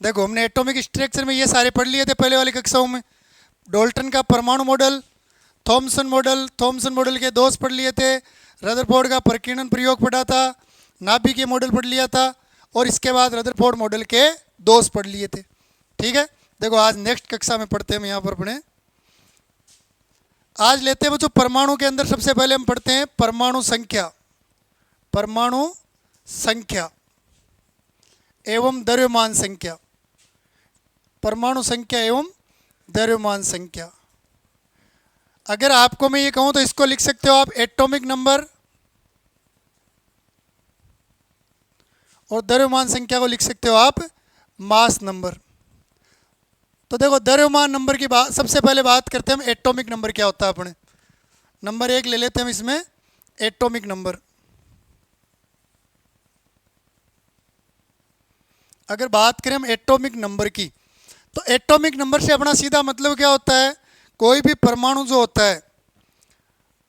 देखो हमने atomic structure में ये सारे पढ़ लिए थे पहले वाली कक्षाओं में। डाल्टन का परमाणु मॉडल, थॉमसन मॉडल के दोष पढ़ लिए थे, रदरफोर्ड का प्रकीर्णन प्रयोग पढ़ा था, नाभिकीय मॉडल पढ़ लिया था, और इसके बाद रदरफोर्ड मॉडल के दोष पढ़ लिए थे। ठीक है, देखो आज नेक्स्ट कक्षा में पढ़ते हैं हम यहाँ पर अपने। आज लेते हैं बच्चों परमाणु के अंदर सबसे पहले हम पढ़ते हैं परमाणु संख्या, परमाणु संख्या एवं द्रव्यमान संख्या, परमाणु संख्या एवं द्रव्यमान संख्या। अगर आपको मैं ये कहूं तो इसको लिख सकते हो आप एटॉमिक नंबर, और द्रव्यमान संख्या को लिख सकते हो आप मास नंबर। तो देखो द्रव्यमान नंबर की बात सबसे पहले बात करते हैं हम, एटॉमिक नंबर क्या होता है अपने। नंबर 1 ले लेते हैं हम इसमें, एटॉमिक नंबर। अगर बात करें हम एटॉमिक नंबर की, तो एटॉमिक नंबर से अपना सीधा मतलब क्या होता है, कोई भी परमाणु जो होता है,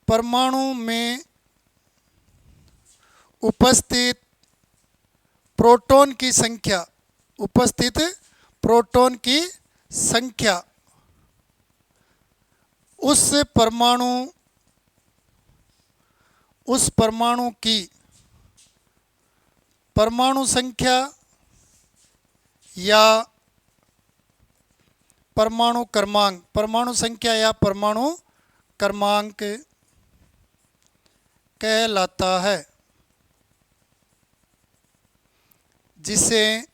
परमाणु में उपस्थित प्रोटॉन की संख्या, उपस्थित प्रोटॉन की संख्या उस परमाणु की परमाणु संख्या या परमाणु क्रमांक, परमाणु संख्या या परमाणु क्रमांक कहलाता है, जिसे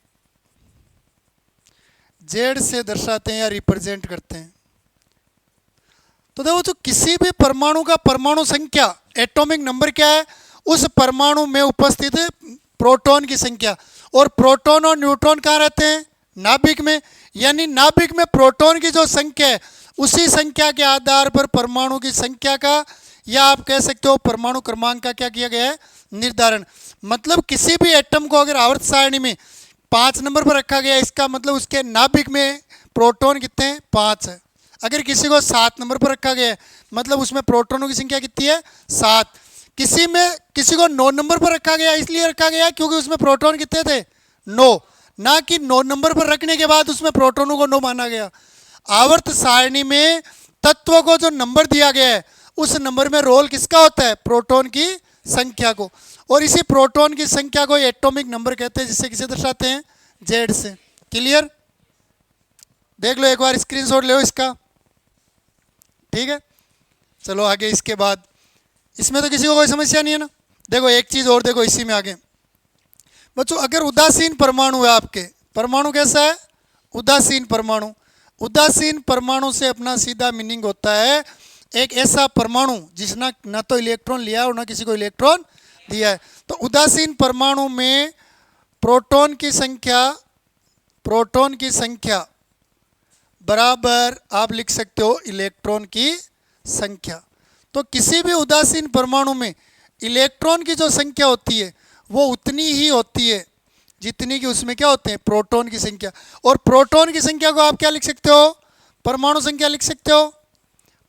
जेड से दर्शाते हैं या रिप्रेजेंट करते हैं। तो देखो तो किसी भी परमाणु का परमाणु संख्या, एटॉमिक नंबर क्या है, उस परमाणु में उपस्थित प्रोटॉन की संख्या। और प्रोटॉन और न्यूट्रॉन कहाँ रहते हैं, नाभिक में। यानी नाभिक में प्रोटॉन की जो संख्या है, उसी संख्या के आधार पर परमाणु की संख्या का, या आप कह सकते हो परमाणु क्रमांक का क्या किया गया है, निर्धारण। मतलब किसी भी एटम को अगर आवर्त सारणी में 5 नंबर पर रखा गया, इसका मतलब उसके नाभिक में प्रोटॉन कितने हैं, 5 है। अगर किसी को 7 नंबर पर रखा गया है, मतलब उसमें प्रोटॉनों की संख्या कितनी है, 7। किसी को 9 नंबर पर रखा गया, इसलिए रखा गया क्योंकि उसमें प्रोटॉन कितने थे, 9। ना कि 9 नंबर पर रखने के बाद उसमें प्रोटॉनों को 9 माना गया। आवर्त सारणी में तत्व को जो नंबर दिया गया है, उस नंबर में रोल किसका होता है, प्रोटॉन की संख्या को। और इसी प्रोटॉन की संख्या को एटॉमिक नंबर कहते हैं, जिससे किसे दर्शाते हैं, जेड से। क्लियर, देख लो एक बार स्क्रीनशॉट ले लो इसका। ठीक है, चलो आगे। इसके बाद इसमें तो किसी को कोई समस्या नहीं है ना। देखो एक चीज और देखो इसी में आगे बच्चों, अगर उदासीन परमाणु है आपके, परमाणु कैसा है, उदासीन परमाणु। उदासीन परमाणु से अपना सीधा मीनिंग होता है एक ऐसा परमाणु जिसने न तो इलेक्ट्रॉन लिया और न किसी को इलेक्ट्रॉन दिया है। तो उदासीन परमाणु में प्रोटॉन की संख्या बराबर आप लिख सकते हो इलेक्ट्रॉन की संख्या। तो किसी भी उदासीन परमाणु में इलेक्ट्रॉन की जो संख्या होती है वो उतनी ही होती है जितनी कि उसमें क्या होते हैं, प्रोटॉन की संख्या। और प्रोटॉन की संख्या को आप क्या लिख सकते हो, परमाणु संख्या लिख सकते हो,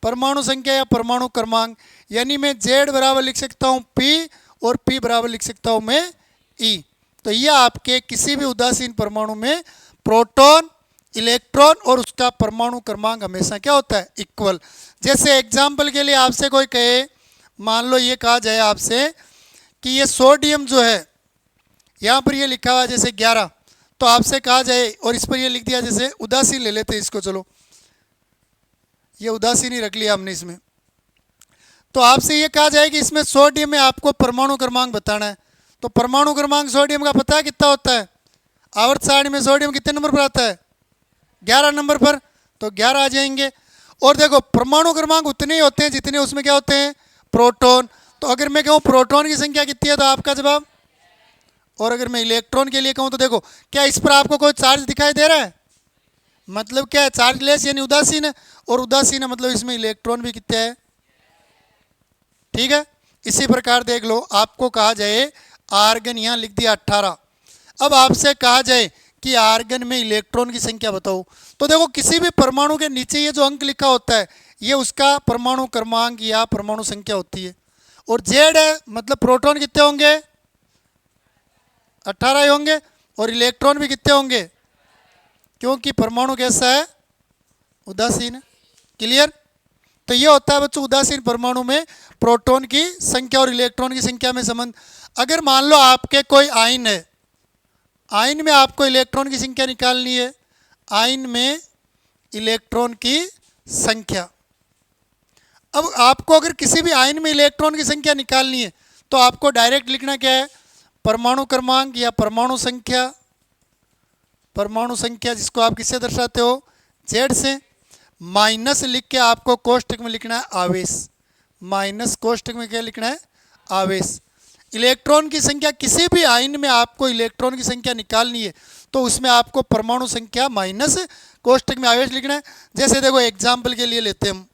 परमाणु संख्या या परमाणु क्रमांक। यानी मैं जेड बराबर लिख सकता हूँ पी, और पी बराबर लिख सकता हूँ मैं ई। तो यह आपके किसी भी उदासीन परमाणु में प्रोटॉन, इलेक्ट्रॉन और उसका परमाणु क्रमांक हमेशा क्या होता है, इक्वल। जैसे एग्जाम्पल के लिए आपसे कोई कहे, मान लो ये कहा जाए आपसे कि ये सोडियम जो है, यहाँ पर ये लिखा हुआ है जैसे 11, तो आपसे कहा जाए और इस पर ये लिख दिया जैसे उदासीन ले लेते हैं इसको, चलो ये उदासीन ही रख लिया हमने इसमें। तो आपसे ये कहा जाए कि इसमें सोडियम में आपको परमाणु क्रमांक बताना है। तो परमाणु क्रमांक सोडियम का पता है कितना होता है, आवर्त सारणी में सोडियम कितने नंबर पर आता है, 11 नंबर पर, तो 11 आ जाएंगे। और देखो परमाणु क्रमांक उतने ही होते हैं जितने उसमें क्या होते हैं, प्रोटॉन। तो अगर मैं कहूँ प्रोटॉन की संख्या कितनी है, तो आपका जवाब। और अगर मैं इलेक्ट्रॉन के लिए कहूँ तो देखो क्या इस पर आपको कोई चार्ज दिखाई दे रहा है, मतलब क्या है, चार्जलेस यानी उदासीन है। और उदासीन है मतलब इसमें इलेक्ट्रॉन भी कितने हैं। ठीक है, इसी प्रकार देख लो, आपको कहा जाए आर्गन, यहाँ लिख दिया 18। अब आपसे कहा जाए कि आर्गन में इलेक्ट्रॉन की संख्या बताओ, तो देखो किसी भी परमाणु के नीचे ये जो अंक लिखा होता है, ये उसका परमाणु क्रमांक या परमाणु संख्या होती है। और जेड है मतलब प्रोटॉन कितने होंगे, 18 ही होंगे, और इलेक्ट्रॉन भी कितने होंगे, क्योंकि परमाणु कैसा है, उदासीन है। क्लियर। तो ये होता है बच्चों उदासीन परमाणु में प्रोटॉन की संख्या और इलेक्ट्रॉन की संख्या में संबंध। अगर मान लो आपके कोई आयन है, आयन में आपको इलेक्ट्रॉन की संख्या निकालनी है, आयन में इलेक्ट्रॉन की संख्या। अब आपको अगर किसी भी आयन में इलेक्ट्रॉन की संख्या निकालनी है तो आपको डायरेक्ट लिखना क्या है, परमाणु क्रमांक या परमाणु संख्या। परमाणु संख्या जिसको आप किससे दर्शाते हो, जेड से, माइनस लिख के आपको कोष्टक में लिखना है आवेश। माइनस कोष्टक में क्या लिखना है, आवेश। इलेक्ट्रॉन की संख्या, किसी भी आयन में आपको इलेक्ट्रॉन की संख्या निकालनी है तो उसमें आपको परमाणु संख्या माइनस कोष्टक में आवेश लिखना है। जैसे देखो एग्जाम्पल के लिए लेते हैं हम,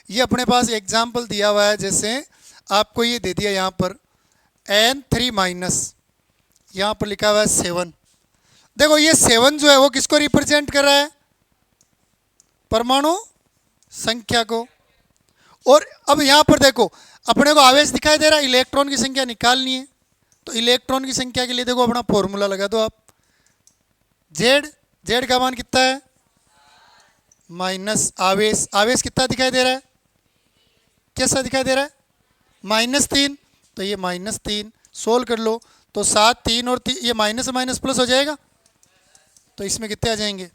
ये अपने पास एग्जाम्पल दिया हुआ है। जैसे आपको ये दे दिया यहाँ पर N3 माइनस, यहाँ पर लिखा हुआ है 7। देखो ये 7 जो है वो किसको रिप्रेजेंट कर रहा है, परमाणु संख्या को। और अब यहाँ पर देखो अपने को आवेश दिखाई दे रहा है, इलेक्ट्रॉन की संख्या निकालनी है तो इलेक्ट्रॉन की संख्या के लिए देखो अपना फॉर्मूला लगा दो आप, जेड। जेड का मान कितना है, माइनस आवेश। आवेश कितना दिखाई दे रहा है, कैसा दिखाई दे रहा है, -3। तो ये -3 सोल्व कर लो तो 7, 3 और 3, ये माइनस से माइनस प्लस हो जाएगा तो इसमें कितने आ जाएंगे,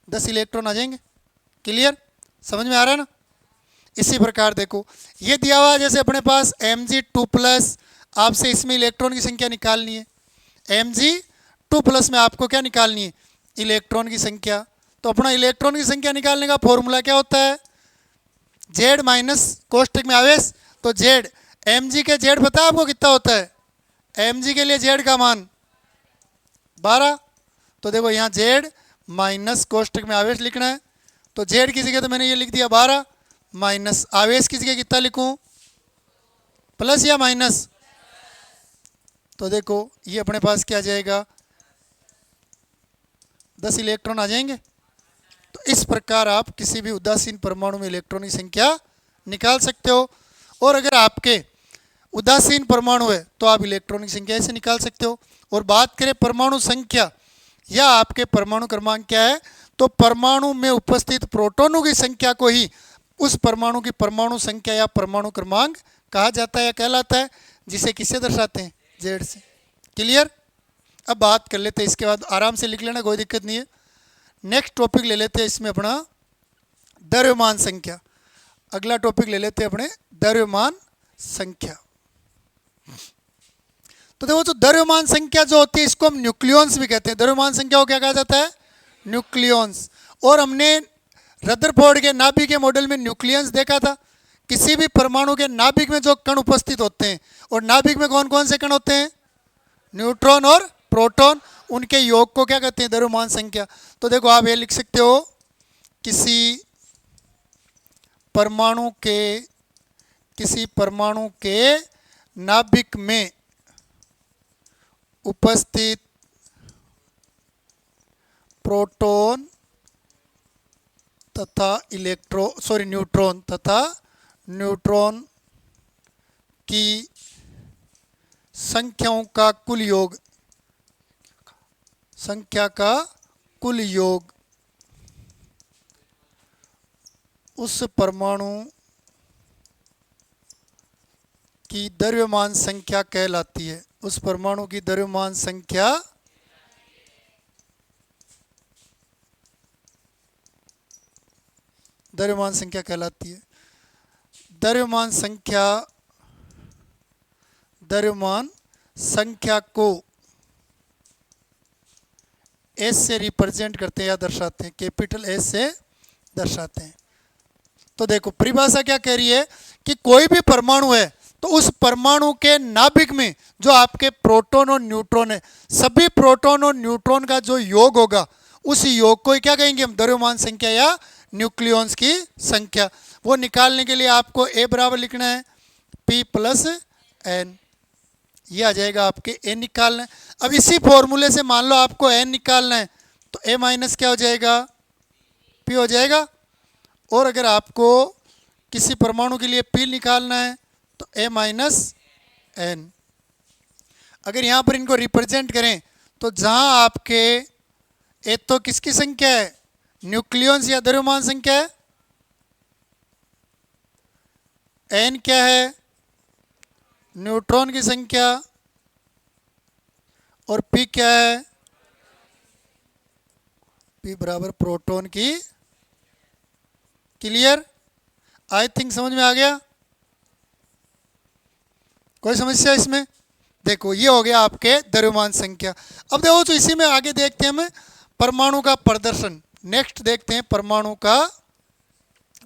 10 इलेक्ट्रॉन आ जाएंगे। क्लियर, समझ में आ रहा है ना। इसी प्रकार देखो ये दिया हुआ जैसे अपने पास Mg2+, आपसे इसमें इलेक्ट्रॉन की संख्या निकालनी है। Mg2+ में आपको क्या निकालनी है, इलेक्ट्रॉन की संख्या। तो अपना इलेक्ट्रॉन की संख्या निकालने का फॉर्मूला क्या होता है, जेड माइनस कोष्टक में आवेश। तो जेड, Mg के जेड पता है आपको कितना होता है, Mg के लिए जेड का मान 12। तो देखो यहाँ जेड माइनस कोष्टक में आवेश लिखना है तो जेड की जगह तो मैंने ये लिख दिया 12, माइनस आवेश की जगह कितना लिखूं, प्लस या माइनस। तो देखो ये अपने पास क्या आ जाएगा, 10 इलेक्ट्रॉन आ जाएंगे। तो इस प्रकार आप किसी भी उदासीन परमाणु में इलेक्ट्रॉन की संख्या निकाल सकते हो। और अगर आपके उदासीन परमाणु है तो आप इलेक्ट्रॉन की संख्या ऐसे निकाल सकते हो। और बात करें परमाणु संख्या या आपके परमाणु क्रमांक क्या है, तो परमाणु में उपस्थित प्रोटॉनों की संख्या को ही उस परमाणु की परमाणु संख्या या परमाणु क्रमांक कहा जाता है या कहलाता है, जिसे किससे दर्शाते हैं, जेड से। क्लियर। अब बात कर लेते हैं, इसके बाद आराम से लिख लेना, कोई दिक्कत नहीं है। नेक्स्ट टॉपिक ले लेते हैं इसमें अपना द्रव्यमान संख्या। अगला टॉपिक ले लेते हैं अपने द्रव्यमान संख्या। तो देखो जो द्रव्यमान संख्या जो होती है इसको हम न्यूक्लियॉन्स भी कहते हैं। द्रव्यमान संख्या को क्या कहा जाता है, न्यूक्लियॉन्स। और हमने रदरफोर्ड के नाभिक के मॉडल में न्यूक्लियंस देखा था। किसी भी परमाणु के नाभिक में जो कण उपस्थित होते हैं, और नाभिक में कौन कौन से कण होते हैं, न्यूट्रॉन और प्रोटॉन, उनके योग को क्या कहते हैं, द्रव्यमान संख्या। तो देखो आप ये लिख सकते हो, किसी परमाणु के नाभिक में उपस्थित प्रोटॉन तथा न्यूट्रॉन की संख्याओं का कुल योग, संख्या का कुल योग उस परमाणु की द्रव्यमान संख्या कहलाती है। उस परमाणु की द्रव्यमान संख्या कहलाती है। द्रव्यमान संख्या को एस से रिप्रेजेंट करते हैं या दर्शाते हैं, कैपिटल एस से दर्शाते हैं। तो देखो परिभाषा क्या कह रही है कि कोई भी परमाणु है तो उस परमाणु के नाभिक में जो आपके प्रोटॉन और न्यूट्रॉन है, सभी प्रोटॉन और न्यूट्रॉन का जो योग होगा उस योग को क्या कहेंगे हम, द्रव्यमान संख्या या न्यूक्लियॉन्स की संख्या। वो निकालने के लिए आपको ए बराबर लिखना है P + N, ये आ जाएगा आपके n निकालना है। अब इसी फॉर्मूले से मान लो आपको n निकालना है तो a माइनस क्या हो जाएगा, P हो जाएगा। और अगर आपको किसी परमाणु के लिए P निकालना है तो a - n। अगर यहाँ पर इनको रिप्रेजेंट करें तो जहाँ आपके ए तो किसकी संख्या है? न्यूक्लियॉन्स या द्रव्यमान संख्या है। एन क्या है? न्यूट्रॉन की संख्या। और पी क्या है? पी बराबर प्रोटॉन की। क्लियर? आई थिंक समझ में आ गया। कोई समस्या इसमें? देखो ये हो गया आपके द्रव्यमान संख्या। अब देखो तो इसी में आगे देखते हैं हम परमाणु का प्रदर्शन। नेक्स्ट देखते हैं परमाणु का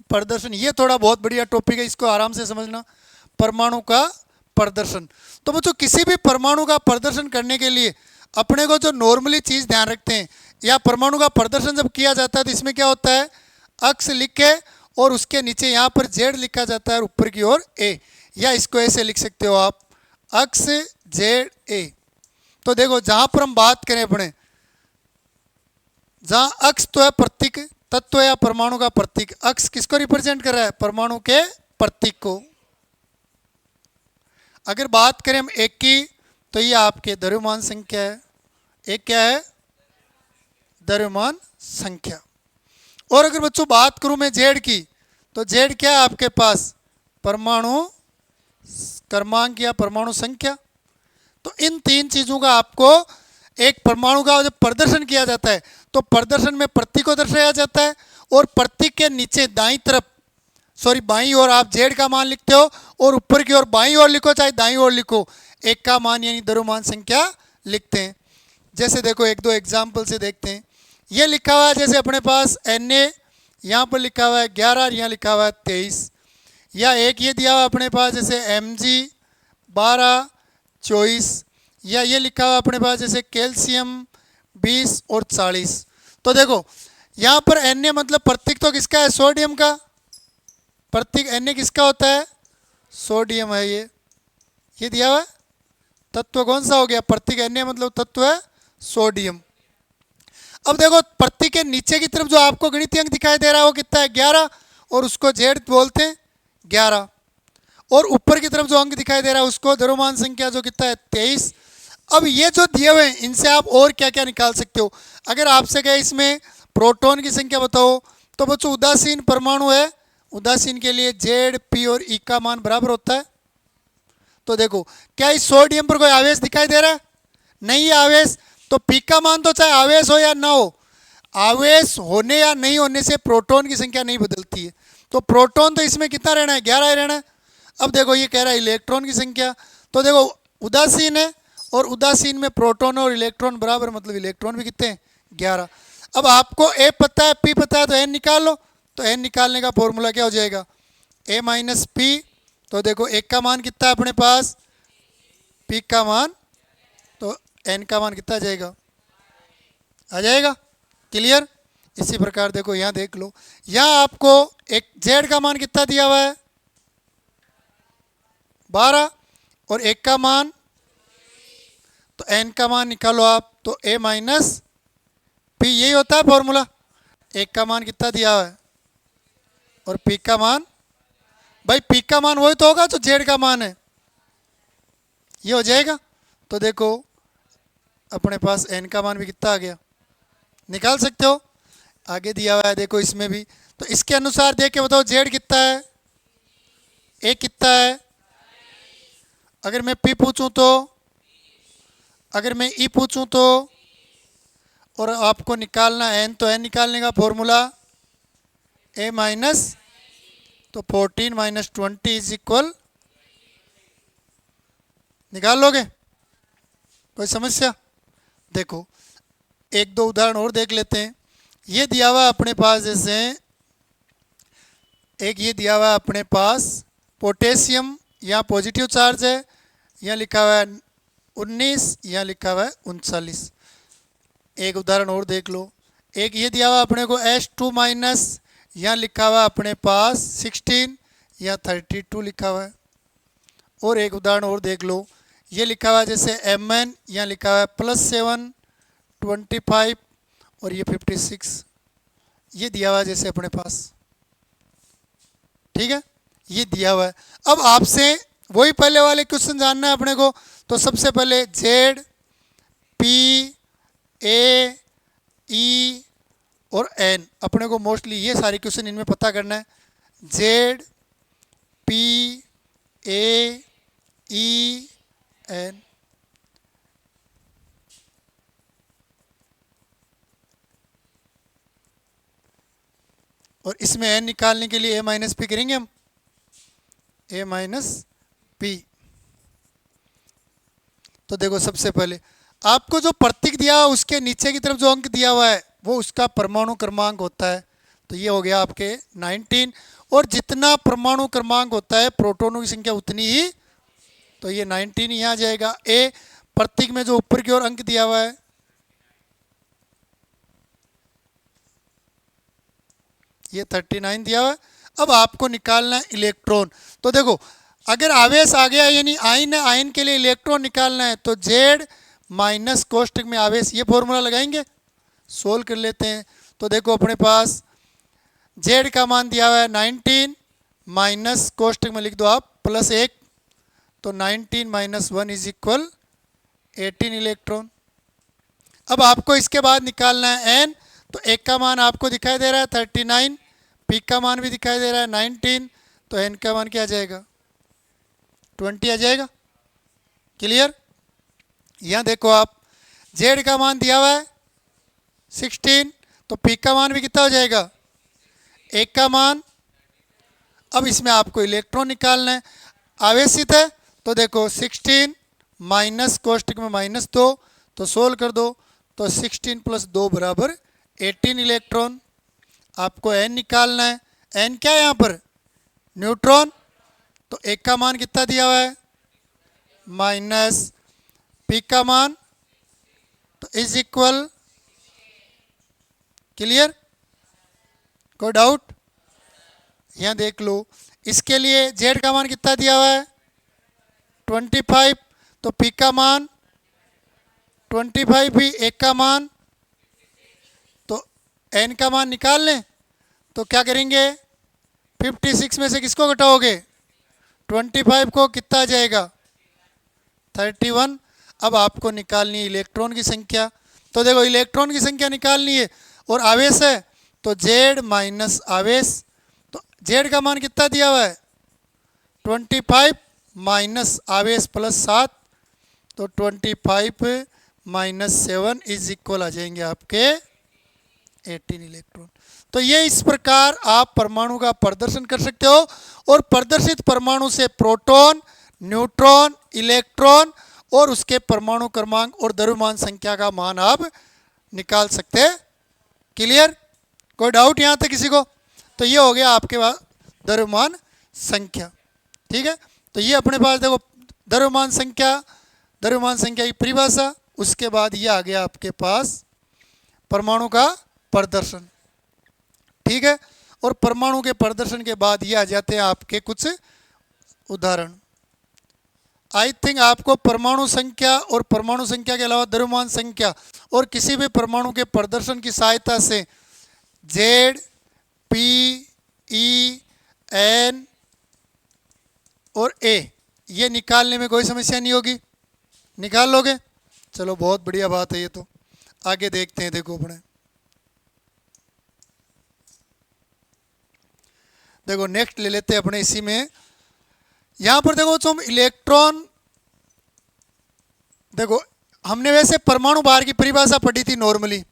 प्रदर्शन। ये थोड़ा बहुत बढ़िया टॉपिक है, इसको आराम से समझना। परमाणु का प्रदर्शन। तो बच्चों किसी भी परमाणु का प्रदर्शन करने के लिए अपने को जो नॉर्मली चीज ध्यान रखते हैं, या परमाणु का प्रदर्शन जब किया जाता है तो इसमें क्या होता है? अक्ष लिखे और उसके नीचे यहाँ पर जेड लिखा जाता है और ऊपर की ओर ए, या इसको ऐसे लिख सकते हो आप, अक्ष जेड ए। तो देखो जहां पर हम बात करें अपने, जहां अक्ष तो है प्रतीक, तत्व या परमाणु का प्रतीक। अक्ष किसको रिप्रेजेंट कर रहा है? परमाणु के प्रतीक को। अगर बात करें हम एक की, तो ये आपके द्रव्यमान संख्या है। एक क्या है? द्रव्यमान संख्या। और अगर बच्चों बात करूं मैं जेड की, तो जेड क्या है आपके पास? परमाणु क्रमांक या परमाणु संख्या। तो इन तीन चीजों का आपको, एक परमाणु का जब प्रदर्शन किया जाता है तो प्रदर्शन में प्रतीक को दर्शाया जाता है, और प्रतीक के नीचे दाईं तरफ, सॉरी बाईं ओर आप जेड का मान लिखते हो, और ऊपर की ओर बाईं ओर लिखो चाहे दाईं ओर लिखो, एक का मान यानी द्रव्यमान संख्या लिखते हैं। जैसे देखो एक दो एग्जाम्पल से देखते हैं। ये लिखा हुआ है जैसे अपने पास Na, यहाँ पर लिखा हुआ है 11 और यहाँ लिखा हुआ है 23। या एक ये दिया हुआ अपने पास जैसे Mg 12 24, या ये लिखा हुआ अपने पास जैसे कैल्शियम 20 और 40। तो देखो यहाँ पर Na मतलब प्रतीक तो किसका है? सोडियम का। प्रतीक Na किसका होता है? सोडियम है। ये दिया हुआ है। तत्व कौन सा हो गया? प्रतीक Na मतलब तत्व है सोडियम। अब देखो प्रतीक के नीचे की तरफ जो आपको गणितीय अंक दिखाई दे रहा है वो कितना है? 11, और उसको जेड बोलते हैं 11। और ऊपर की तरफ जो अंक दिखाई दे रहा है उसको द्रव्यमान संख्या जो कितना है? 23। अब ये जो दिए हुए हैं इनसे आप और क्या क्या निकाल सकते हो? अगर आपसे कहे इसमें प्रोटॉन की संख्या बताओ, तो बच्चों उदासीन परमाणु है, उदासीन के लिए जेड पी और ई का मान बराबर होता है। तो देखो क्या इस सोडियम पर कोई आवेश दिखाई दे रहा है? नहीं है आवेश। तो पी का मान तो चाहे आवेश हो या ना हो, आवेश होने या नहीं होने से प्रोटॉन की संख्या नहीं बदलती है। तो प्रोटॉन तो इसमें कितना रहना है? 11 ही रहना है। अब देखो ये कह रहा है इलेक्ट्रॉन की संख्या। तो देखो उदासीन है, और उदासीन में प्रोटॉन और इलेक्ट्रॉन बराबर, मतलब इलेक्ट्रॉन भी कितने हैं? 11। अब आपको ए पता है, पी पता है, तो एन निकाल लो। तो एन निकालने का फॉर्मूला क्या हो जाएगा? ए माइनस पी। तो देखो एक का मान कितना है अपने पास? पी का मान। तो एन का मान कितना आ जाएगा? आ जाएगा। क्लियर? इसी प्रकार देखो यहाँ देख लो, यहाँ आपको एक जेड का मान कितना दिया हुआ है? 12, और एक का मान, तो एन का मान निकालो आप। तो ए माइनस पी, यही होता है फॉर्मूला। एक का मान कितना दिया हुआ है और पी का मान, भाई पी का मान वही तो होगा जो जेड का मान है, ये हो जाएगा। तो देखो अपने पास एन का मान भी कितना आ गया, निकाल सकते हो। आगे दिया हुआ है देखो इसमें भी, तो इसके अनुसार देख के बताओ जेड कितना है, ए कितना है। अगर मैं पी पूछूं तो, अगर मैं ई पूछूं तो, और आपको निकालना एन, तो एन निकालने का फॉर्मूला ए माइनस, तो 14 माइनस 20 इज इक्वल, निकाल लोगे? कोई समस्या? देखो एक दो उदाहरण और देख लेते हैं। ये दिया हुआ अपने पास, जैसे एक ये दिया हुआ अपने पास पोटेशियम, यहाँ पॉजिटिव चार्ज है, यहाँ लिखा हुआ है 19, यहाँ लिखा हुआ है 39। एक उदाहरण और देख लो। एक ये दिया हुआ अपने को H2 माइनस, यहाँ लिखा हुआ अपने पास 16, यहाँ 32 लिखा हुआ है। और एक उदाहरण और देख लो, ये लिखा हुआ है जैसे Mn, यहाँ लिखा हुआ है +7 25 और ये 56, ये दिया हुआ है जैसे अपने पास, ठीक है, ये दिया हुआ है। अब आपसे वही पहले वाले क्वेश्चन जानना है अपने को, तो सबसे पहले जेड पी ए ई अपने को मोस्टली ये सारे क्वेश्चन इनमें पता करना है। Z P A E N, और इसमें एन निकालने के लिए ए माइनस पी करेंगे हम, ए माइनस पी। तो देखो सबसे पहले आपको जो प्रतीक दिया हुआ उसके नीचे की तरफ जो अंक दिया हुआ है वो उसका परमाणु क्रमांक होता है। तो ये हो गया आपके 19, और जितना परमाणु क्रमांक होता है प्रोटॉनों की संख्या उतनी ही, तो ये 19 यहाँ जाएगा। ए प्रतीक में जो ऊपर की ओर अंक दिया हुआ है, ये 39 दिया हुआ है। अब आपको निकालना है इलेक्ट्रॉन। तो देखो अगर आवेश आ गया यानी आयन है, आयन के लिए इलेक्ट्रॉन निकालना है, तो जेड माइनस कोष्टक में आवेश, ये फॉर्मूला लगाएंगे, सोल्व कर लेते हैं। तो देखो अपने पास जेड का मान दिया हुआ है 19, माइनस कोष्टक में लिख दो आप +1, तो 19 - 1 इज इक्वल 18 इलेक्ट्रॉन। अब आपको इसके बाद निकालना है एन। तो एक का मान आपको दिखाई दे रहा है 39, पी का मान भी दिखाई दे रहा है 19, तो एन का मान क्या आ जाएगा 20 आ जाएगा। क्लियर। यहाँ देखो आप जेड का मान दिया हुआ है 16, तो पी का मान भी कितना हो जाएगा, एक का मान। अब इसमें आपको इलेक्ट्रॉन निकालना है, आवेशित है, तो देखो 16 माइनस कोष्टक में -2, तो सोल्व कर दो, तो 16 + 2 = 18 इलेक्ट्रॉन। आपको एन निकालना है, एन क्या है यहाँ पर, न्यूट्रॉन। तो एक का मान कितना दिया हुआ है, माइनस पी का मान, तो इज इक्वल। क्लियर, कोई डाउट। यहाँ देख लो, इसके लिए जेड का मान कितना दिया हुआ है 25, तो पी का मान 25 भी, एक का मान, तो एन का मान निकाल लें। तो क्या करेंगे, 56 में से किसको घटाओगे, 25 को, कितना आ जाएगा 31। अब आपको निकालनी है इलेक्ट्रॉन की संख्या। तो देखो इलेक्ट्रॉन की संख्या निकालनी है और आवेश है, तो जेड माइनस आवेश। तो जेड का मान कितना दिया हुआ है 25 माइनस आवेश +7, तो 25 - 7 इज इक्वल आ जाएंगे आपके 18 इलेक्ट्रॉन। तो ये इस प्रकार आप परमाणु का प्रदर्शन कर सकते हो, और प्रदर्शित परमाणु से प्रोटॉन, न्यूट्रॉन, इलेक्ट्रॉन और उसके परमाणु क्रमांक और द्रव्यमान संख्या का मान आप निकाल सकते हैं। क्लियर, कोई डाउट यहाँ तक किसी को। तो ये हो गया आपके पास द्रव्यमान संख्या। ठीक है, तो ये अपने पास देखो द्रव्यमान संख्या की परिभाषा, उसके बाद ये आ गया आपके पास परमाणु का प्रदर्शन। ठीक है, और परमाणु के प्रदर्शन के बाद ये आ जाते हैं आपके कुछ उदाहरण। आई थिंक आपको परमाणु संख्या और परमाणु संख्या के अलावा द्रव्यमान संख्या और किसी भी परमाणु के प्रदर्शन की सहायता से जेड, पी, ई, एन और ए ये निकालने में कोई समस्या नहीं होगी, निकाल लोगे। चलो बहुत बढ़िया बात है ये। तो आगे देखते हैं, देखो अपने देखो नेक्स्ट ले लेते हैं अपने इसी में। यहां पर देखो तुम इलेक्ट्रॉन, देखो हमने वैसे परमाणु भार की परिभाषा पढ़ी थी, नॉर्मली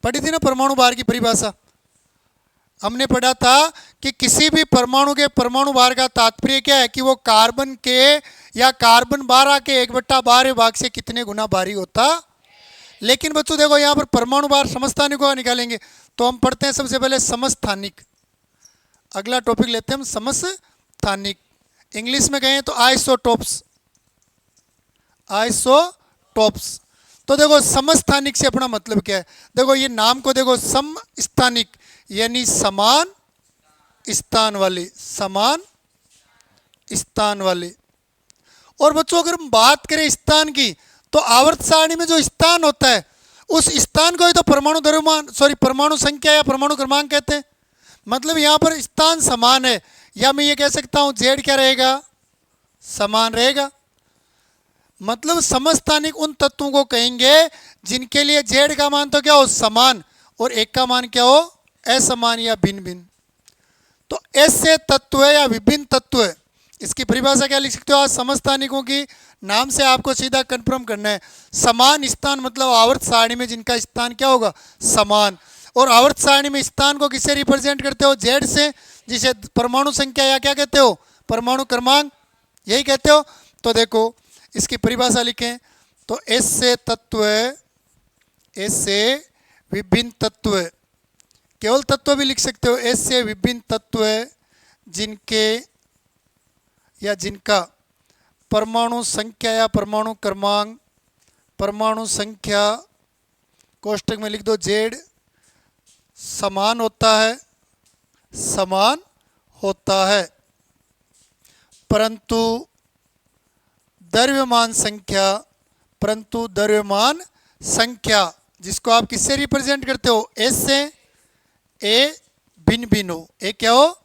पढ़ी थी ना परमाणु भार की परिभाषा। हमने पढ़ा था कि किसी भी परमाणु के परमाणु भार का तात्पर्य क्या है कि वो कार्बन के या कार्बन 12 के 1/12 भाग से कितने गुना भारी होता। लेकिन बच्चों देखो यहाँ पर परमाणु भार समस्थानिक का निकालेंगे, तो हम पढ़ते हैं सबसे पहले समस्थानिक। अगला टॉपिक लेते हैं हम समस्थानिक। इंग्लिश में कहें तो आइसोटोप्स, आइसोटोप्स। तो देखो समस्थानिक से अपना मतलब क्या है, देखो ये नाम को देखो, समस्थानिक यानी समान स्थान वाले, समान स्थान वाले। और बच्चों अगर हम बात करें स्थान की, तो आवर्त सारणी में जो स्थान होता है उस स्थान को ही तो परमाणु द्रव्यमान परमाणु संख्या या परमाणु क्रमांक कहते हैं। मतलब यहाँ पर स्थान समान है, या मैं ये कह सकता हूँ जेड क्या रहेगा, समान रहेगा। मतलब समस्थानिक उन तत्वों को कहेंगे जिनके लिए जेड का मान तो क्या हो, समान, और एक का मान क्या हो, असमान या भिन्न भिन्न। तो ऐसे तत्व या विभिन्न तत्व, इसकी परिभाषा क्या लिख सकते हो आज? समस्थानिकों की नाम से आपको सीधा कंफर्म करना है। समान स्थान मतलब आवर्त सारणी में जिनका स्थान क्या होगा? समान। और आवर्त सारणी में स्थान को किससे रिप्रेजेंट करते हो? जेड से, जिसे परमाणु संख्या या क्या कहते हो? परमाणु क्रमांक, यही कहते हो। तो देखो इसकी परिभाषा लिखें तो ऐसे तत्व, ऐसे विभिन्न तत्व, केवल तत्व भी लिख सकते हो, ऐसे विभिन्न तत्व जिनके या जिनका परमाणु संख्या या परमाणु क्रमांक, परमाणु संख्या कोष्टक में लिख दो जेड, समान होता है, समान होता है, परंतु द्रव्यमान संख्या, परंतु द्रव्यमान संख्या जिसको आप किससे रिप्रेजेंट करते हो? एस से, ए भिन्न भिन्न हो, ए क्या हो?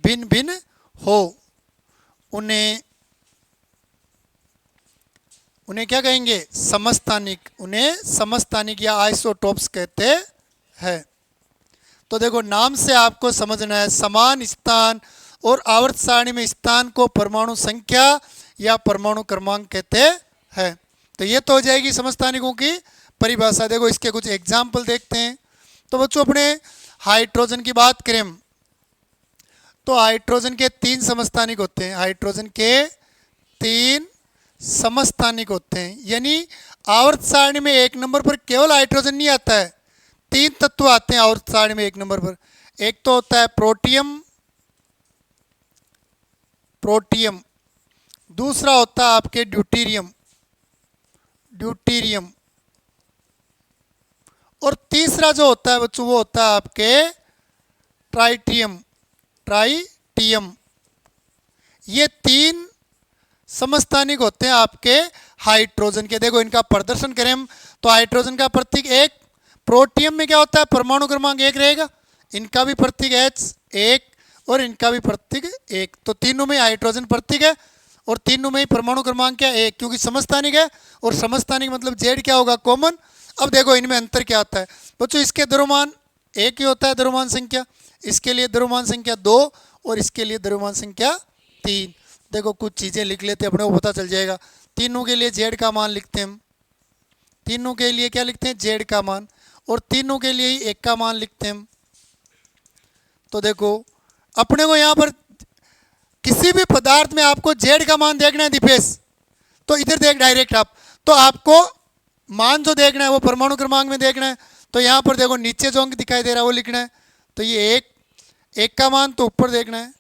भिन्न भिन्न हो, उन्हें क्या कहेंगे? समस्थानिक। उन्हें समस्थानिक या आइसोटोप्स कहते हैं। तो देखो नाम से आपको समझना है, समान स्थान और आवर्त सारणी में स्थान को परमाणु संख्या या परमाणु क्रमांक कहते हैं। तो ये तो हो जाएगी समस्थानिकों की परिभाषा। देखो इसके कुछ एग्जाम्पल देखते हैं। तो बच्चों अपने हाइड्रोजन की बात करें तो हाइड्रोजन के 3 समस्थानिक होते हैं। हाइड्रोजन के 3 समस्थानिक होते हैं, यानी आवर्त सारणी में 1 नंबर पर केवल हाइड्रोजन नहीं आता है, 3 तत्व आते हैं आवर्त सारणी में 1 नंबर पर। एक तो होता है प्रोटियम, प्रोटियम, दूसरा होता है आपके ड्यूटेरियम, ड्यूटेरियम, और तीसरा जो होता है बच्चों वो होता है आपके ट्राइटियम, ट्राइटियम। ये 3 समस्थानिक होते हैं आपके हाइड्रोजन के। देखो इनका प्रदर्शन करें हम तो हाइड्रोजन का प्रतीक 1, प्रोटियम में क्या होता है? परमाणु क्रमांक 1 रहेगा, इनका भी प्रतीक H1 और इनका भी प्रतीक 1। तो तीनों में हाइड्रोजन प्रतीक है और तीनों में ही परमाणु क्रमांक क्या? 1, क्योंकि समस्थानिक है। और समस्थानिक मतलब जेड क्या होगा? कॉमन। अब देखो इनमें अंतर क्या आता है बच्चों? इसके द्रव्यमान 1 ही होता है द्रव्यमान संख्या, इसके लिए द्रव्यमान संख्या 2 और इसके लिए द्रव्यमान संख्या 3। देखो कुछ चीज़ें लिख लेते हैं, अपने को पता चल जाएगा। तीनों के लिए जेड का मान लिखते हैं हम, तीनों के लिए क्या लिखते हैं? जेड का मान, और तीनों के लिए ही 1 का मान लिखते हैं हम। तो देखो अपने को यहाँ पर किसी भी पदार्थ में आपको जेड का मान देखना है दीपेश, तो इधर देख डायरेक्ट आप, तो आपको मान जो देखना है वो परमाणु क्रमांक में देखना है। तो यहाँ पर देखो नीचे जो अंक दिखाई दे रहा है वो लिखना है। तो ये 1 का मान तो ऊपर देखना है,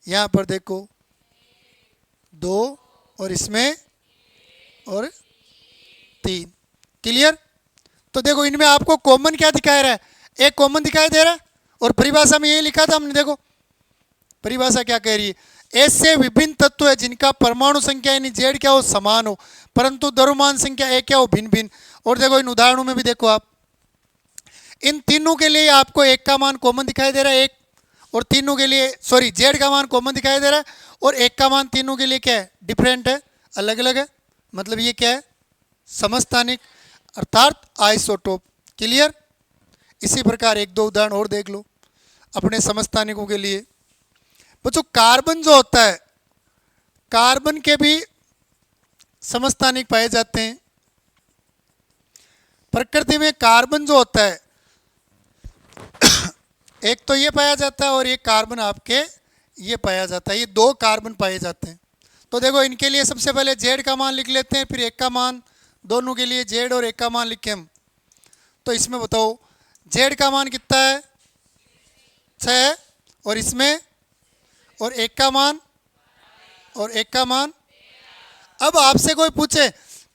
यहाँ पर देखो 2 और इसमें और 3। क्लियर? तो देखो इनमें आपको कॉमन क्या दिखाई रहा है? 1 कॉमन दिखाई दे रहा है, और परिभाषा में यही लिखा था हमने। देखो परिभाषा क्या कह रही है? ऐसे विभिन्न तत्व है जिनका परमाणु संख्या यानी जेड क्या हो? समान हो, परंतु द्रव्यमान संख्या 1 क्या हो? भिन्न भिन्न। और देखो इन उदाहरणों में भी देखो आप, इन तीनों के लिए आपको 1 का मान कॉमन दिखाई दे रहा है, 1, और तीनों के लिए सॉरी जेड का मान कॉमन दिखाई दे रहा है, और 1 का मान तीनों के लिए क्या है? डिफरेंट है, अलग अलग है। मतलब ये क्या है? समस्थानिक अर्थात आइसोटोप। क्लियर? इसी प्रकार 1-2 उदाहरण और देख लो अपने समस्थानिकों के लिए। बच्चों कार्बन जो होता है, कार्बन के भी समस्थानिक पाए जाते हैं। प्रकृति में कार्बन जो होता है एक तो ये पाया जाता है और एक कार्बन आपके ये पाया जाता है, ये 2 कार्बन पाए जाते हैं। तो देखो इनके लिए सबसे पहले जेड का मान लिख लेते हैं, फिर 1 का मान, दोनों के लिए जेड और 1 का मान लिखें हम। तो इसमें बताओ जेड का मान कितना है? 6, और इसमें और 1 का मान और 1 का मान। अब आपसे कोई पूछे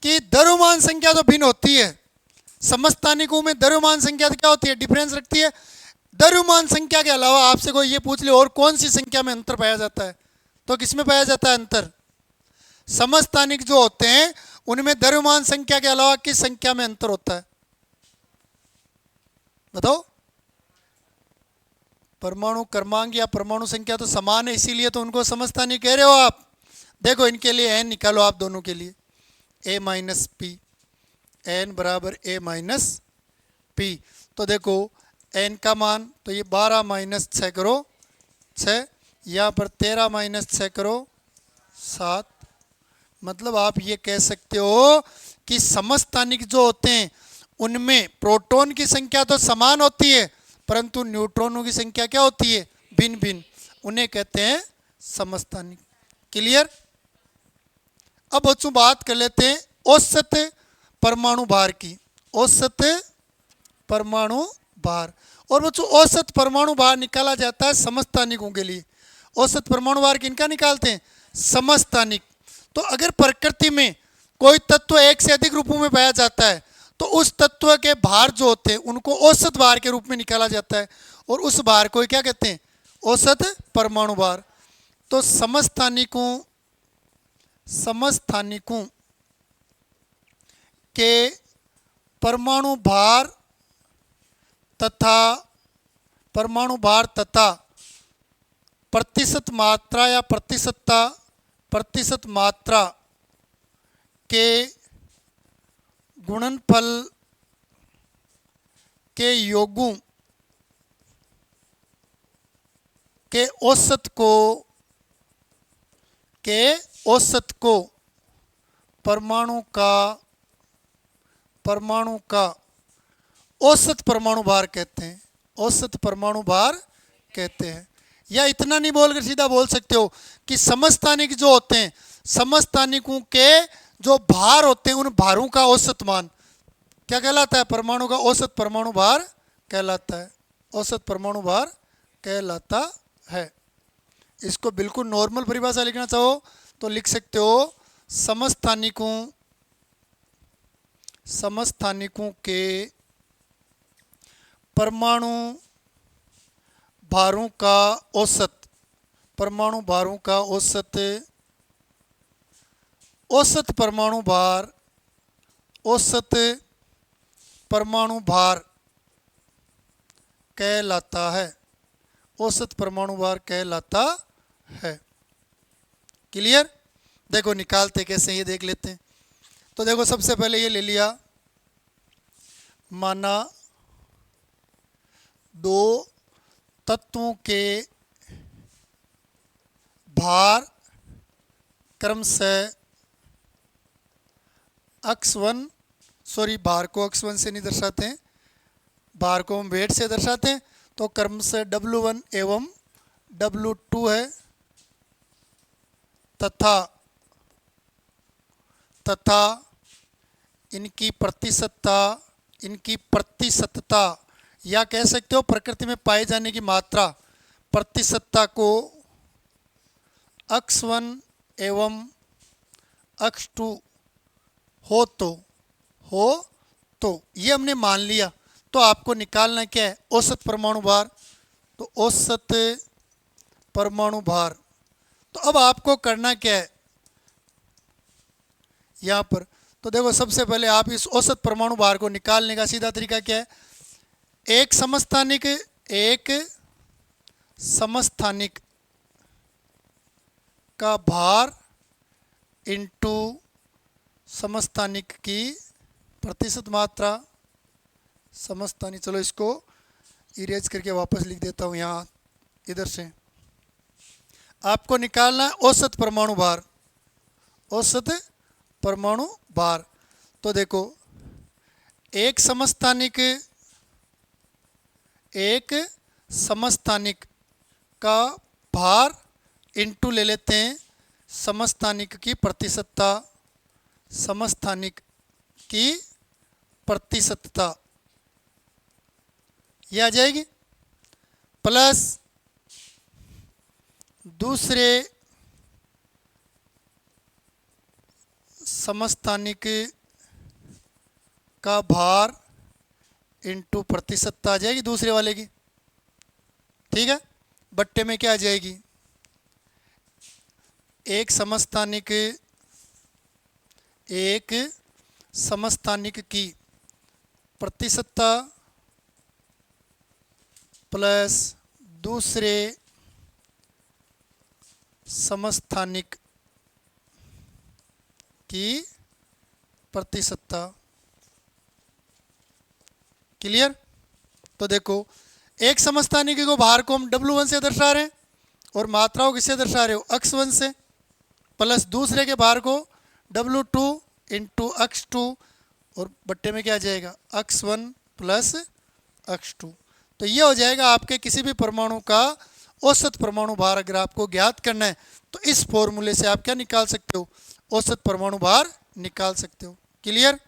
कि द्रव्यमान संख्या तो भिन्न होती है, समस्थानिकों में द्रव्यमान संख्या क्या होती है? डिफरेंस रखती है। द्रव्यमान संख्या के अलावा आपसे कोई ये पूछ ले और कौन सी संख्या में अंतर पाया जाता है, तो किसमें पाया जाता है अंतर? समस्थानिक जो होते हैं उनमें द्रव्यमान संख्या के अलावा किस संख्या में अंतर होता है? बताओ। परमाणु क्रमांक या परमाणु संख्या तो समान है, इसीलिए तो उनको समस्थानिक कह रहे हो आप। देखो इनके लिए एन निकालो आप, दोनों के लिए a माइनस पी, एन बराबर a माइनस पी। तो देखो n का मान, तो ये 12 माइनस 6 करो 6, यहाँ पर 13 माइनस 6 करो 7। मतलब आप ये कह सकते हो कि समस्थानिक जो होते हैं उनमें प्रोटॉन की संख्या तो समान होती है, परंतु न्यूट्रॉनों की संख्या क्या होती है, भिन्न भिन्न, उन्हें कहते हैं समस्थानिक। क्लियर। अब बच्चों बात कर लेते हैं औसत परमाणु भार की। औसत परमाणु भार। और बच्चों औसत परमाणु भार निकाला जाता है समस्थानिकों के लिए। औसत परमाणु भार किनका निकालते हैं, समस्थानिक। तो अगर प्रकृति में कोई तत्व एक से अधिक रूपों में पाया जाता है तो उस तत्व के भार जो होते हैं उनको औसत भार के रूप में निकाला जाता है, और उस भार को क्या कहते हैं, औसत परमाणु भार। तो समस्थानिकों के परमाणु भार तथा प्रतिशत मात्रा या प्रतिशत मात्रा के गुणनफल के योगों के औसत को परमाणु का औसत परमाणु भार कहते हैं। औसत परमाणु भार कहते हैं। या इतना नहीं बोलकर सीधा बोल सकते हो कि समस्थानिक जो होते हैं, समस्थानिकों के जो भार होते हैं उन भारों का औसत मान क्या कहलाता है, परमाणु का औसत परमाणु भार कहलाता है। औसत परमाणु भार कहलाता है। इसको बिल्कुल नॉर्मल परिभाषा लिखना चाहो तो लिख सकते हो समस्थानिकों के परमाणु भारों का औसत, परमाणु भारों का औसत परमाणु भार, औसत परमाणु भार कहलाता है। औसत परमाणु भार कहलाता है। क्लियर। देखो निकालते कैसे ये देख लेते हैं। तो देखो सबसे पहले ये ले लिया, माना दो तत्वों के भार क्रमशः भार को x1 से नहीं दर्शाते हैं, भार को हम वेट से दर्शाते हैं। तो क्रमशः W1 एवं W2 है तथा इनकी प्रतिशतता या कह सकते हो प्रकृति में पाए जाने की मात्रा, प्रतिशतता को x1 एवं x2 हो तो ये हमने मान लिया। तो आपको निकालना क्या है, औसत परमाणु भार। तो औसत परमाणु भार। तो अब आपको करना क्या है यहाँ पर, तो देखो सबसे पहले आप इस औसत परमाणु भार को निकालने का सीधा तरीका क्या है, एक समस्थानिक का भार इंटू समस्थानिक की प्रतिशत मात्रा। समस्थानिक, चलो इसको इरेज करके वापस लिख देता हूँ यहाँ इधर से। आपको निकालना है औसत परमाणु भार, औसत परमाणु भार। तो देखो एक समस्थानिक का भार इंटू ले लेते हैं समस्थानिक की प्रतिशतता, समस्थानिक की प्रतिशतता ये आ जाएगी, प्लस दूसरे समस्थानिक का भार इंटू प्रतिशतता आ जाएगी दूसरे वाले की। ठीक है। बट्टे में क्या आ जाएगी, एक समस्थानिक की प्रतिशतता प्लस दूसरे समस्थानिक की प्रतिशतता। क्लियर। तो देखो एक समस्थानिक को भार को हम W1 से दर्शा रहे हैं और मात्राओं किससे दर्शा रहे हो, x1 से, प्लस दूसरे के भार को W2 इंटू x2 और बट्टे में क्या आ जाएगा x1 प्लस x2। तो ये हो जाएगा आपके किसी भी परमाणु का औसत परमाणु भार। अगर आपको ज्ञात करना है तो इस फॉर्मूले से आप क्या निकाल सकते हो, औसत परमाणु भार निकाल सकते हो। क्लियर।